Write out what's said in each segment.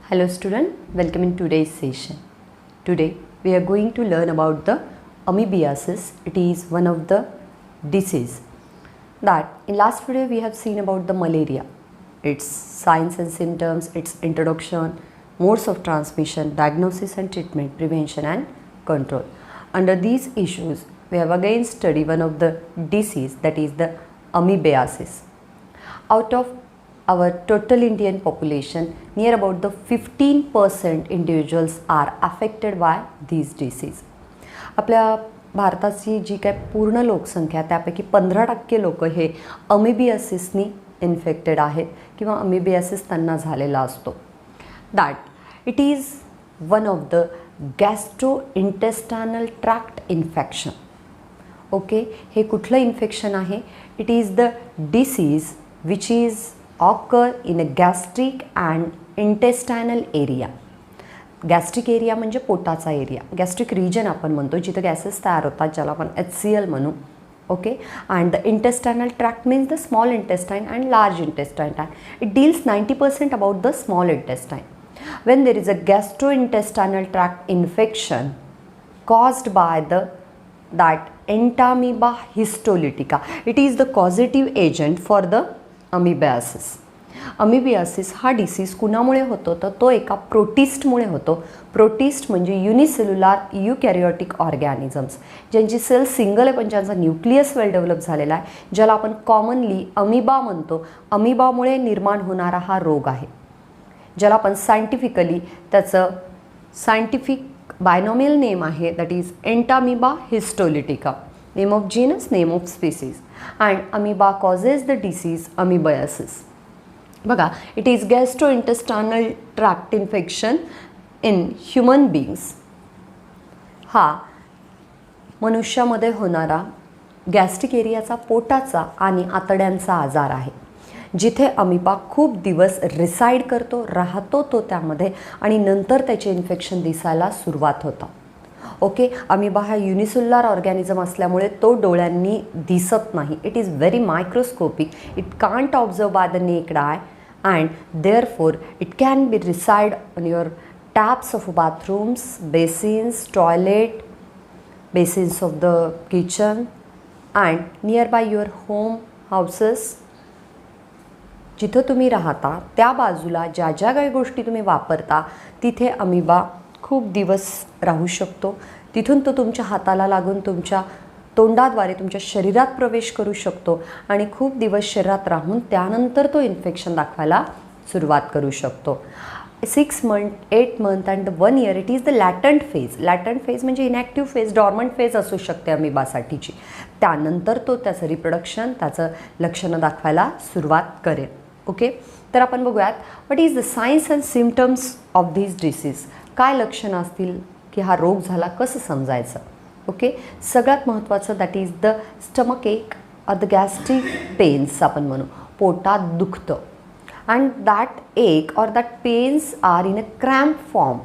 Hello student, welcome in today's session. Today we are going to learn about the amoebiasis. It is one of the disease that in last video we have seen about the malaria, its signs and symptoms, its introduction, modes of transmission, diagnosis and treatment, prevention and control. Under these issues we have again studied one of the disease, that is the amoebiasis. Out of our total Indian population, near about the 15% individuals are affected by these disease. आपल्या भारताची जी काय पूर्ण लोकसंख्या त्यापैकी 15% लोक हे अमिबियासिसनी infected आहेत किंवा अमिबियासिस त्यांना झालेला असतो. That it is one of the gastrointestinal tract infection. Okay, हे कुठलं इन्फेक्शन आहे? It is the disease which is occur in a gastric and intestinal area. Gastric area म्हणजे पोटाचा एरिया, गॅस्ट्रिक रिजन आपण म्हणतो जिथे गॅसेस तयार होतात, ज्याला आपण HCl म्हणू. Okay, and the intestinal tract means the small intestine and large intestine. It deals 90% about the small intestine. when there is a gastrointestinal tract infection caused by that entamoeba histolytica, it is the causative agent for the अमिबियासिस. अमिबियासिस हा disease कुणामुळे होतो तर तो एका प्रोटिस्टमुळे होतो. Protist म्हणजे unicellular युकॅरियोटिक organisms, ज्यांची sale single आहे पण ज्यांचा न्यूक्लियस वेल डेव्हलप झालेला आहे, ज्याला आपण कॉमनली अमिबा म्हणतो. अमिबामुळे निर्माण होणारा हा रोग आहे, ज्याला आपण सायंटिफिकली त्याचं सायंटिफिक बायनॉमियल नेम आहे, that is Entamoeba histolytica. Name of genus, name of species. And amoeba causes the disease amoebiasis. बघा, it is gastrointestinal tract infection in human beings. हा मनुष्यामध्ये होणारा गॅस्ट्रिक एरियाचा, पोटाचा आणि आतड्यांचा आजार आहे, जिथे अमिबा खूप दिवस रिसाइड करतो, राहतो तो त्यामध्ये आणि नंतर त्याचे इन्फेक्शन दिसायला सुरुवात होतं. ओके, अमिबा हा युनिसेल्युलर ऑर्गॅनिझम असल्यामुळे तो डोळ्यांनी दिसत नाही. It is very microscopic. It can't observe by the naked eye and therefore it can be reside on your taps of bathrooms, basins, toilet, basins of the kitchen and near by your home houses. जिथं तुम्ही राहता त्या बाजूला ज्या ज्या काही गोष्टी तुम्ही वापरता तिथे अमिबा खूप दिवस राहू शकतो. तिथून तो तुमच्या हाताला लागून तुमच्या तोंडाद्वारे तुमच्या शरीरात प्रवेश करू शकतो आणि खूप दिवस शरीरात राहून त्यानंतर तो इन्फेक्शन दाखवायला सुरुवात करू शकतो. 6 months, 8 months and 1 year it is the latent phase. Latent phase म्हणजे इनॅक्टिव्ह फेज, डॉर्मंट फेज असू शकते अमिबासाठीची. त्यानंतर तो त्याचं रिप्रोडक्शन, त्याचं लक्षणं दाखवायला सुरुवात करेल. ओके, तर आपण बघूयात what is the science and symptoms of this disease. काय लक्षणं असतील की हा रोग झाला, कसं समजायचं. ओके, सगळ्यात महत्त्वाचं that is the stomach ache or the gastric pains आपण म्हणू, पोटात दुखतं. And that ache or that pains are in a cramp form.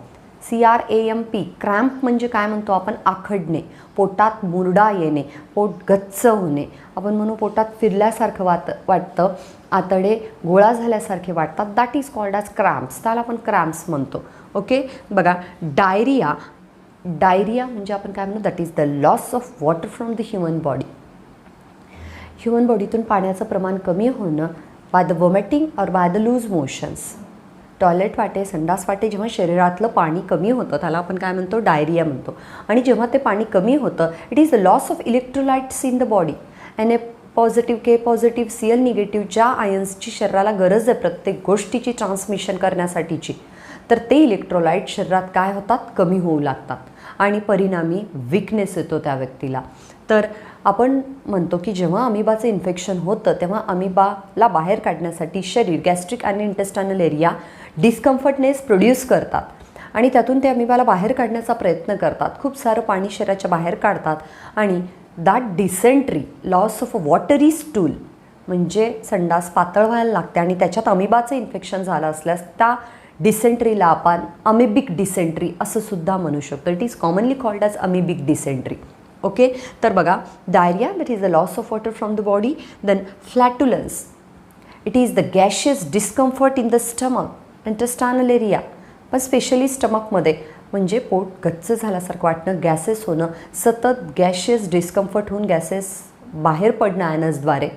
CRAMP, cramp म्हणजे काय म्हणतो आपण? आखडणे, पोटात मुरडा येणे, पोट गच्च होणे. आपण म्हणू पोटात फिरल्यासारखं वाटतं, आतडे गोळा झाल्यासारखे वाटतात. That is called as cramps. त्याला आपण क्रॅम्प्स म्हणतो. ओके, बघा, डायरिया. डायरिया म्हणजे आपण काय म्हणू? That is the loss of water from the human body. Human बॉडीतून पाण्याचं प्रमाण कमी होणं by the vomiting or by the loose motions. Toilet वाटे, संडास वाटे जेव्हा शरीरातलं पाणी कमी होतं त्याला आपण काय म्हणतो? डायरिया म्हणतो. आणि जेव्हा ते पाणी कमी होतं, it is the loss of electrolytes in the body. Na positive, K positive, Cl negative ज्या आयन्सची शरीराला गरज आहे प्रत्येक गोष्टीची ट्रान्समिशन करण्यासाठीची, तर ते इलेक्ट्रोलाइट शरीरात काय होतात? कमी होऊ लागतात आणि परिणामी विकनेस येतो त्या व्यक्तीला. तर आपण म्हणतो की जेव्हा अमिबाचं इन्फेक्शन होतं तेव्हा अमिबाला बाहेर काढण्यासाठी शरीर, गॅस्ट्रिक आणि इंटेस्टायनल एरिया डिस्कम्फर्टनेस प्रोड्यूस करतात आणि त्यातून ते अमिबाला बाहेर काढण्याचा प्रयत्न करतात. खूप सारं पाणी शरीराच्या बाहेर काढतात आणि that dysentery, loss of a watery stool म्हणजे संडास पातळ व्हायला लागते आणि त्याच्यात अमिबाचं इन्फेक्शन झालं असल्यास त्या डिसेंट्रीला आपण अमिबिक डिसेंट्री असं सुद्धा म्हणू शकतो. It is commonly called as amoebic dysentery. Okay, तर बघा, diarrhoea that is the loss of water from the body. Then flatulence, it is the gaseous discomfort in the stomach, intestinal area. पण specially स्टमकमध्ये म्हणजे पोट गच्च झाल्यासारखं वाटणं, gases होणं, सतत गॅशियस डिस्कम्फर्ट होऊन गॅसेस बाहेर पडणं ॲनसद्वारे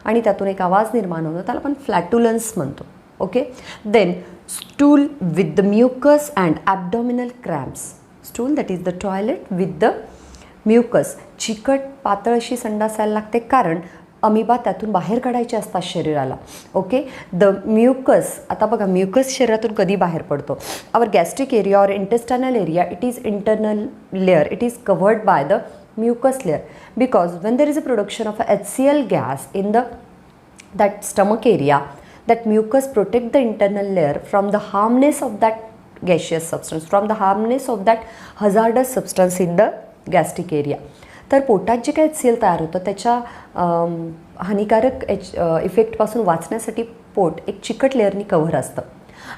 आणि त्यातून एक आवाज निर्माण होणं, त्याला आपण फ्लॅटुलन्स म्हणतो. Okay. Then stool with the mucus and abdominal cramps. Stool that is the toilet with the mucus. चिकट पातळ अशी संडास यायला लागते कारण अमिबा त्यातून बाहेर काढायचे असतात शरीराला. ओके. द म्युकस, आता बघा म्युकस शरीरातून कधी बाहेर पडतो. आवर गॅस्ट्रिक एरिया और intestinal area, it is internal layer, it is covered by the mucus layer, because when there is a production of a HCl gas in that stomach area, that mucus protect the internal layer from the harmness of that gaseous substance, from the harmness of that hazardous substance in the gastric area. तर पोटात जे काही HCl तयार होतं त्याच्या हानिकारक इफेक्टपासून वाचण्यासाठी पोट एक चिकट लेअरनी कव्हर असतं.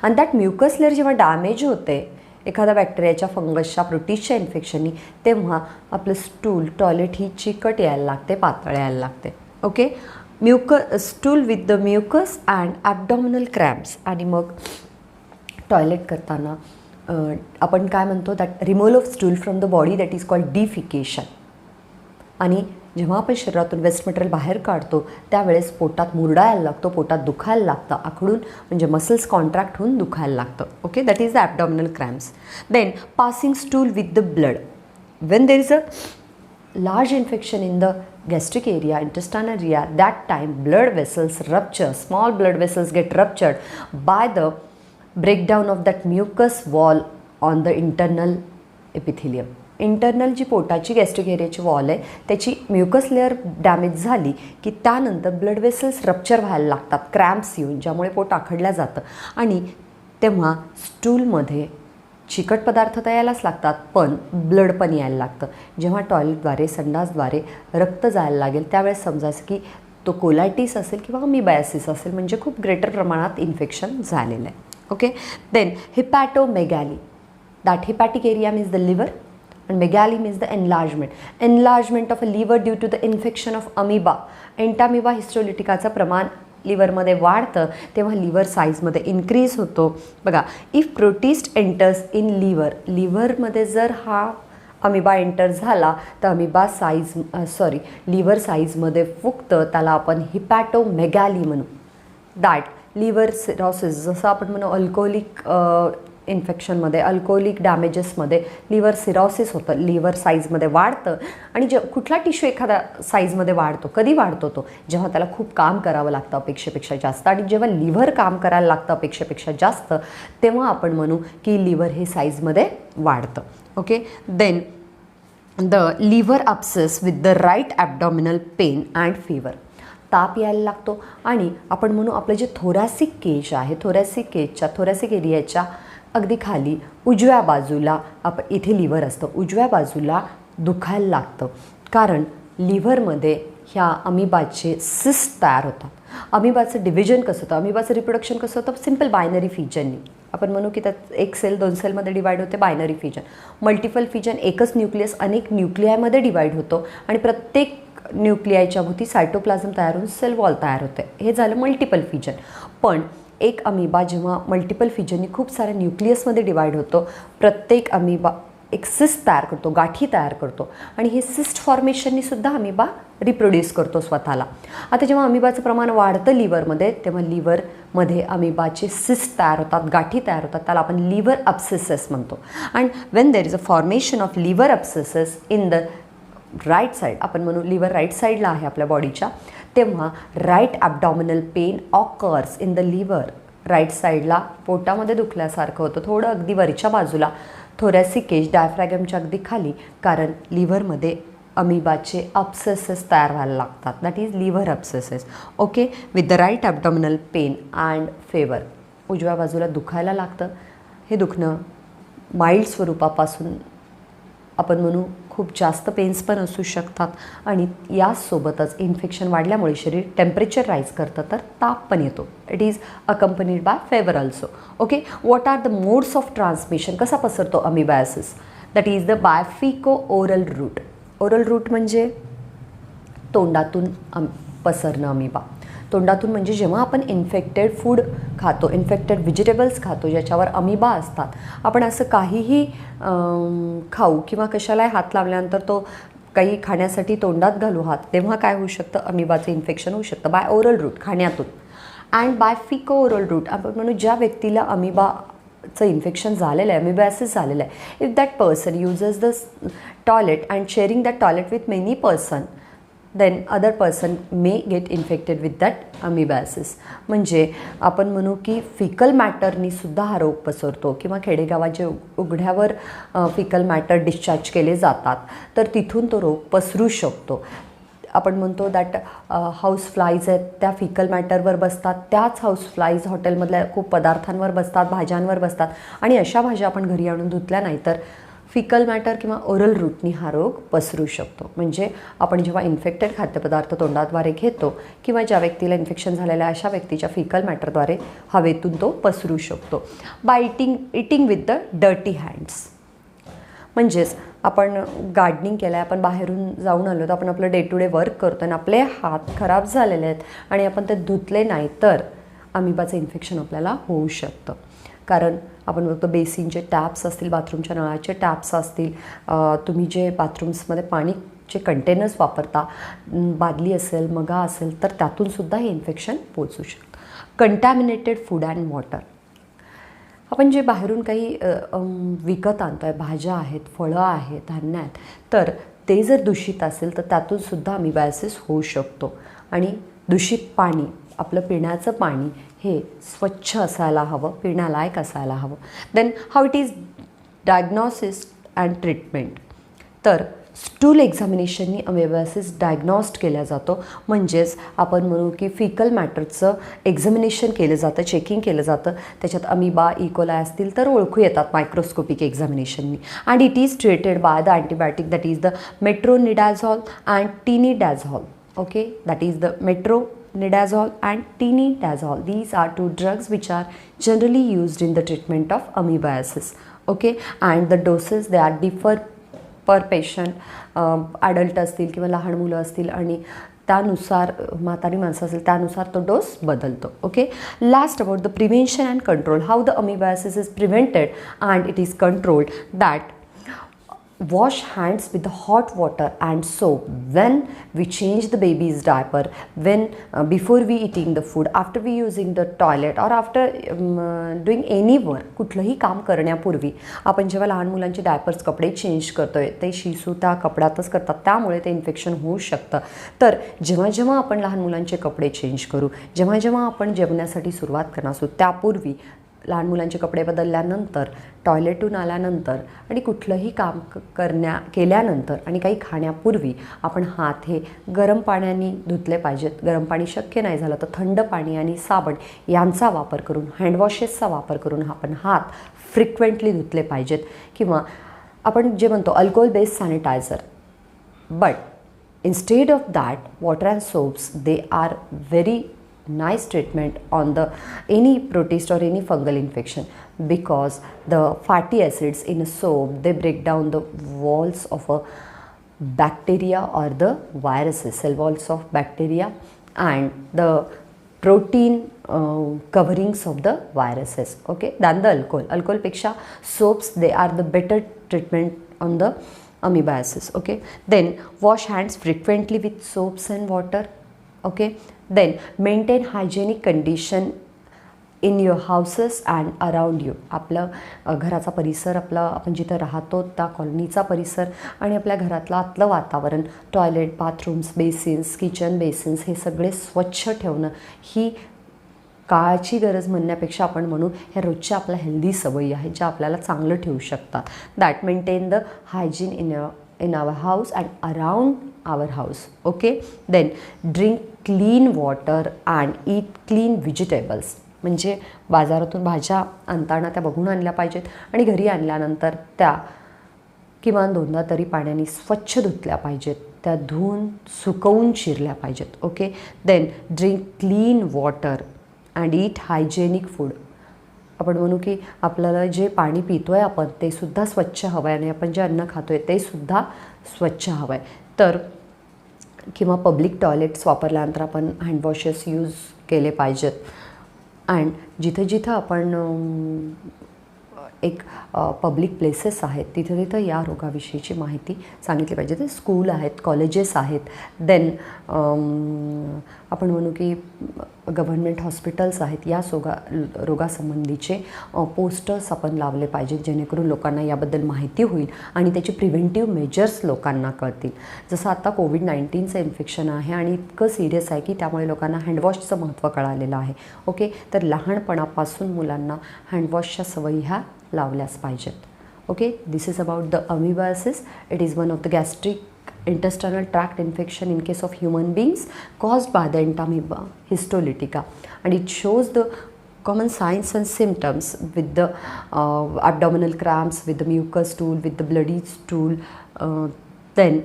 आणि दॅट म्युकस लेअर जेव्हा डॅमेज होते एखाद्या बॅक्टेरियाच्या, फंगसच्या, प्रोटिसच्या इन्फेक्शननी, तेव्हा आपलं स्टूल, टॉयलेट ही चिकट यायला लागते, पातळ यायला लागते. Okay. Stool with the mucus and abdominal cramps. आणि मग टॉयलेट करताना आपण काय म्हणतो, that removal of stool from the body, that is called defecation. आणि जेव्हा आपण शरीरातून वेस्ट मटेरियल बाहेर काढतो त्यावेळेस पोटात मुरडा यायला लागतो, पोटात दुखायला लागतं, आखडून म्हणजे मसल्स कॉन्ट्रॅक्ट होऊन दुखायला लागतं. Okay. That is the abdominal cramps. Then passing stool with the blood. When there is a large infection in the gastric area, intestinal area, that time blood vessels rupture, small blood vessels get ruptured by the breakdown of that mucus wall on the internal epithelium. Internal जी पोटाची gastric एरियाची wall आहे त्याची mucus layer damage झाली की त्यानंतर blood vessels rupture व्हायला लागतात, cramps येऊन, ज्यामुळे पोट आखडलं जातं आणि तेव्हा स्टूलमध्ये चिकट पदार्थ तर यायलाच लागतात पण ब्लड पण यायला लागतं. जेव्हा टॉयलेटद्वारे, संडासद्वारे रक्त जायला लागेल त्यावेळेस समजायचं की तो कोलायटिस असेल किंवा अमिबायसिस असेल, म्हणजे खूप ग्रेटर प्रमाणात इन्फेक्शन झालेलं आहे. Okay. Then hepatomegaly. That hepatic area means the liver and megaly means the enlargement of a liver due to the infection of amoeba. एंटामिबा हिस्टोलिटिकाचं प्रमाण लिव्हरमध्ये वाढतं तेव्हा लिव्हर साईजमध्ये इन्क्रीज होतो. बघा, इफ प्रोटिस्ट एंटर्स इन लिव्हरमध्ये जर हा अमिबा एंटर झाला तर अमिबा लिव्हर साईजमध्ये फुगतं, त्याला आपण हिपॅटोमेगॅली म्हणू. दॅट लिव्हर सिरॉसिस, जसं आपण म्हणू अल्कोहोलिक इन्फेक्शनमध्ये, अल्कोहोलिक डॅमेजेसमध्ये लिव्हर सिरॉसिस होतं, लिव्हर साईजमध्ये वाढतं. आणि कुठला टिश्यू एखाद्या साईजमध्ये वाढतो, कधी वाढतो तो, जेव्हा त्याला खूप काम करावं लागतं अपेक्षेपेक्षा जास्त. आणि जेव्हा लिव्हर काम करायला लागतं अपेक्षेपेक्षा जास्त तेव्हा आपण म्हणू की लिव्हर हे साईजमध्ये वाढतं. Okay. Then the liver abscess with the right abdominal pain and fever. ताप यायला लागतो आणि आपण म्हणू आपलं जे थोरॅसिक केज आहे, थोरॅसिक एरियाच्या अगदी खाली उजव्या बाजूला इथे लिव्हर असतं, उजव्या बाजूला दुखायला लागतं कारण लिव्हरमध्ये ह्या अमिबाचे सिस्ट तयार होतात. अमिबाचं डिव्हिजन कसं होतं, अमिबाचं रिप्रोडक्शन कसं होतं, सिम्पल बायनरी फिजननी. आपण म्हणू की त्यात एक सेल 2 सेलमध्ये डिवाईड होते, बायनरी फिजन. मल्टिपल फिजन, एकच न्यूक्लियस अनेक न्यूक्लियामध्ये डिवाईड होतो आणि प्रत्येक न्यूक्लियाच्या भोवती सायटोप्लाझम तयार होऊन सेल वॉल तयार होते. हे झालं मल्टिपल फिजन. पण एक अमिबा जेव्हा मल्टिपल फिजननी खूप साऱ्या न्यूक्लियसमध्ये डिवाईड होतो, प्रत्येक अमिबा एक सिस्ट तयार करतो, गाठी तयार करतो आणि हे सिस्ट फॉर्मेशननी सुद्धा अमिबा रिप्रोड्यूस करतो स्वतःला. आता जेव्हा अमिबाचं प्रमाण वाढतं लिव्हरमध्ये तेव्हा लिव्हरमध्ये अमिबाचे सिस्ट तयार होतात, गाठी तयार होतात, त्याला आपण लिव्हर अपसेसेस म्हणतो. And when there is a formation of liver abscesses in the right side, आपण म्हणू लिव्हर राईट साईडला आहे आपल्या बॉडीच्या, तेव्हा right abdominal pain occurs in the liver. Right साईडला पोटामध्ये दुखल्यासारखं होतं, थोडं अगदी वरच्या बाजूला थोरॅसिक केज, डायफ्रॅगमच्या अगदी खाली, कारण लिव्हरमध्ये अमिबाचे अपसेसेस तयार व्हायला लागतात. That is liver abscesses. Okay. With the right abdominal pain and fever. उजव्या बाजूला दुखायला लागतं. हे दुखणं माइल्ड स्वरूपापासून आपण म्हणू खूप जास्त पेन्स पण असू शकतात आणि यासोबतच इन्फेक्शन वाढल्यामुळे शरीर टेम्परेचर राईज करतं तर ताप पण येतो. It is accompanied by fever also. Okay. What are the modes of transmission, कसा पसरतो amoebiasis? That is the by faeco oral route. Oral route म्हणजे तोंडातून पसरणं अमिबा. तोंडातून म्हणजे जेव्हा आपण इन्फेक्टेड फूड खातो, इन्फेक्टेड व्हेजिटेबल्स खातो ज्याच्यावर अमिबा असतात, आपण असं काहीही खाऊ किंवा कशालाही हात लावल्यानंतर तो काही खाण्यासाठी तोंडात घालू हात, तेव्हा काय होऊ शकतं, अमिबाचं इन्फेक्शन होऊ शकतं बाय ओरल रूट, खाण्यातून. And by faeco oral route, आपण म्हणू ज्या व्यक्तीला अमिबाचं इन्फेक्शन झालेलं आहे, अमिबॅसिस झालेलं आहे, if that person uses the toilet and sharing that toilet with many person, then other person may get infected with that amoebiasis. म्हणजे आपण म्हणू की फिकल मॅटरनी सुद्धा हा रोग पसरतो, किंवा खेडेगावात जे उघड्यावर फिकल मॅटर डिस्चार्ज केले जातात तर तिथून तो रोग पसरू शकतो. आपण म्हणतो दॅट हाऊस फ्लाईज आहेत त्या फिकल मॅटरवर बसतात, त्याच हाऊस फ्लाईज हॉटेलमधल्या खूप पदार्थांवर बसतात, भाज्यांवर बसतात, आणि अशा भाज्या आपण घरी आणून धुतल्या नाही तर फिकल मॅटर किंवा ओरल रूटनी हा रोग पसरू शकतो. म्हणजे आपण जेव्हा इन्फेक्टेड खाद्यपदार्थ तोंडाद्वारे घेतो किंवा ज्या व्यक्तीला इन्फेक्शन झालेलं आहे अशा व्यक्तीच्या फिकल मॅटरद्वारे हवेतून तो पसरू शकतो. By eating with the dirty hands. म्हणजेच आपण गार्डनिंग केलं आहे, आपण बाहेरून जाऊन आलो तर आपण आपलं डे टू डे वर्क करतो आणि आपले हात खराब झालेले आहेत आणि आपण ते धुतले नाही तर अमिबाचं इन्फेक्शन आपल्याला होऊ शकतं. कारण आपण बघतो बेसिनचे टॅप्स असतील, बाथरूमच्या नळाचे टॅप्स असतील, तुम्ही जे बाथरूम्समध्ये पाणीचे कंटेनर्स वापरता, बादली असेल, मगा असेल, तर त्यातूनसुद्धा हे इन्फेक्शन पोचू शकतं. Contaminated food and water. आपण जे बाहेरून काही विकत आणतो आहे, भाज्या आहेत, फळं आहेत, धान्य आहेत, तर ते जर दूषित असेल तर त्यातूनसुद्धा अमिबॅसिस होऊ शकतो. आणि दूषित पाणी, आपलं पिण्याचं पाणी हे स्वच्छ असायला हवं, पिण्यालायक असायला हवं. Then how it is diagnosis and treatment. तर स्टूल एक्झामिनेशननी अमिबॅसिस डायग्नॉस्ड केला जातो. म्हणजेच आपण म्हणू की फिकल मॅटरचं एक्झामिनेशन केलं जातं, चेकिंग केलं जातं, त्याच्यात अमिबा इकोलाय असतील तर ओळखू येतात मायक्रोस्कोपिक एक्झामिनेशननी. And it is treated by the antibiotic that is the metronidazole and tinidazole. Okay, that is the metronidazole and tinidazole. These are two drugs which are generally used in the treatment of amoebiasis. Okay, and the doses they are differ per patient. Adult असतील किंवा लहान मुलं असतील आणि त्यानुसार म्हातारी माणसं असेल त्यानुसार तो डोस बदलतो. Okay, last about the prevention and control. How the amoebiasis is prevented and it is controlled. That wash hands with the hot water and soap when we change the baby's diaper, when before we eating the food, after we using the toilet or after doing any work. कुठलंही काम करण्यापूर्वी आपण जेव्हा लहान मुलांचे diapers कपडे change करतोय ते शिशू त्या कपड्यातच करतात, त्यामुळे ते इन्फेक्शन होऊ शकतं. तर जेव्हा जेव्हा आपण लहान मुलांचे कपडे चेंज करू, जेव्हा जेव्हा आपण जेवणासाठी सुरुवात करणार असू त्यापूर्वी, लहान मुलांचे कपडे बदलल्यानंतर, टॉयलेटून आल्यानंतर आणि कुठलंही काम केल्यानंतर आणि काही खाण्यापूर्वी आपण हात हे गरम पाण्याने धुतले पाहिजेत. गरम पाणी शक्य नाही झालं तर थंड पाणी आणि साबण यांचा वापर करून, हँडवॉशेसचा वापर करून आपण हात फ्रिक्वेंटली धुतले पाहिजेत. किंवा आपण जे म्हणतो alcohol based sanitiser. But instead of that, water and soaps, they are very nice treatment on the any protist or any fungal infection, because the fatty acids in a soap, they break down the walls of a bacteria or the viruses, cell walls of bacteria and the protein coverings of the viruses. Okay, than the alcohol peksha soaps, they are the better treatment on the amoebiasis. Okay, then wash hands frequently with soaps and water. Okay, then maintain hygienic condition in your houses and around you. आपलं घराचा परिसर, आपला आपण जिथं राहतो त्या कॉलनीचा परिसर आणि आपल्या घरातलं आतलं वातावरण, toilet, bathrooms, basins, kitchen basins हे सगळे स्वच्छ ठेवणं ही काळाची गरज म्हणण्यापेक्षा आपण म्हणू ह्या रोजच्या आपल्या हेल्दी सवयी आहेत ज्या आपल्याला चांगलं ठेवू शकतात. That maintain the hygiene in our house and around our house. Okay, then drink clean water and eat clean vegetables. म्हणजे बाजारातून भाज्या आणताना त्या बघून आणल्या पाहिजेत आणि घरी आणल्यानंतर त्या किमान दोनदा तरी पाण्याने स्वच्छ धुतल्या पाहिजेत, त्या धुवून सुकवून चिरल्या पाहिजेत. Okay, then drink clean water and eat hygienic food. आपण म्हणू की आपल्याला जे पाणी पितो आहे आपण ते सुद्धा स्वच्छ हवं आहे आणि आपण जे अन्न खातो आहे ते सुद्धा स्वच्छ हवं आहे. तर किंवा पब्लिक टॉयलेट्स वापरल्यानंतर आपण हँडवॉशेस यूज केले पाहिजेत. अँड जिथं जिथं आपण एक पब्लिक प्लेसेस आहेत तिथं तिथं या रोगाविषयीची माहिती सांगितली पाहिजे. ते स्कूल आहेत, कॉलेजेस आहेत, देन आपण म्हणू की गव्हर्नमेंट हॉस्पिटल्स आहेत, या रोगासंबंधीचे पोस्टर्स आपण लावले पाहिजेत जेणेकरून लोकांना याबद्दल माहिती होईल आणि त्याचे प्रिव्हेंटिव्ह मेजर्स लोकांना कळतील. जसं आता कोविड-19चं इन्फेक्शन आहे आणि इतकं सिरियस आहे की त्यामुळे लोकांना हँडवॉशचं महत्त्व कळालेलं आहे. ओके, तर लहानपणापासून मुलांना हँडवॉशच्या सवयी ह्या लावल्याच पाहिजेत. Okay, this is about the amoebiasis. It is one of the gastric intestinal tract infection in case of human beings caused by the entamoeba histolytica, and it shows the common signs and symptoms with the abdominal cramps, with the mucus stool, with the bloody stool. Then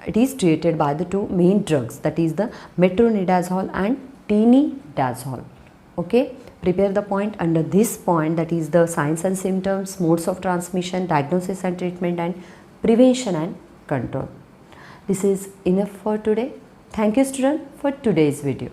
it is treated by the two main drugs, that is the metronidazole and tinidazole. Okay, prepare the point under this point, that is the signs and symptoms, modes of transmission, diagnosis and treatment, and prevention and control. This is enough for today. Thank you student for today's video.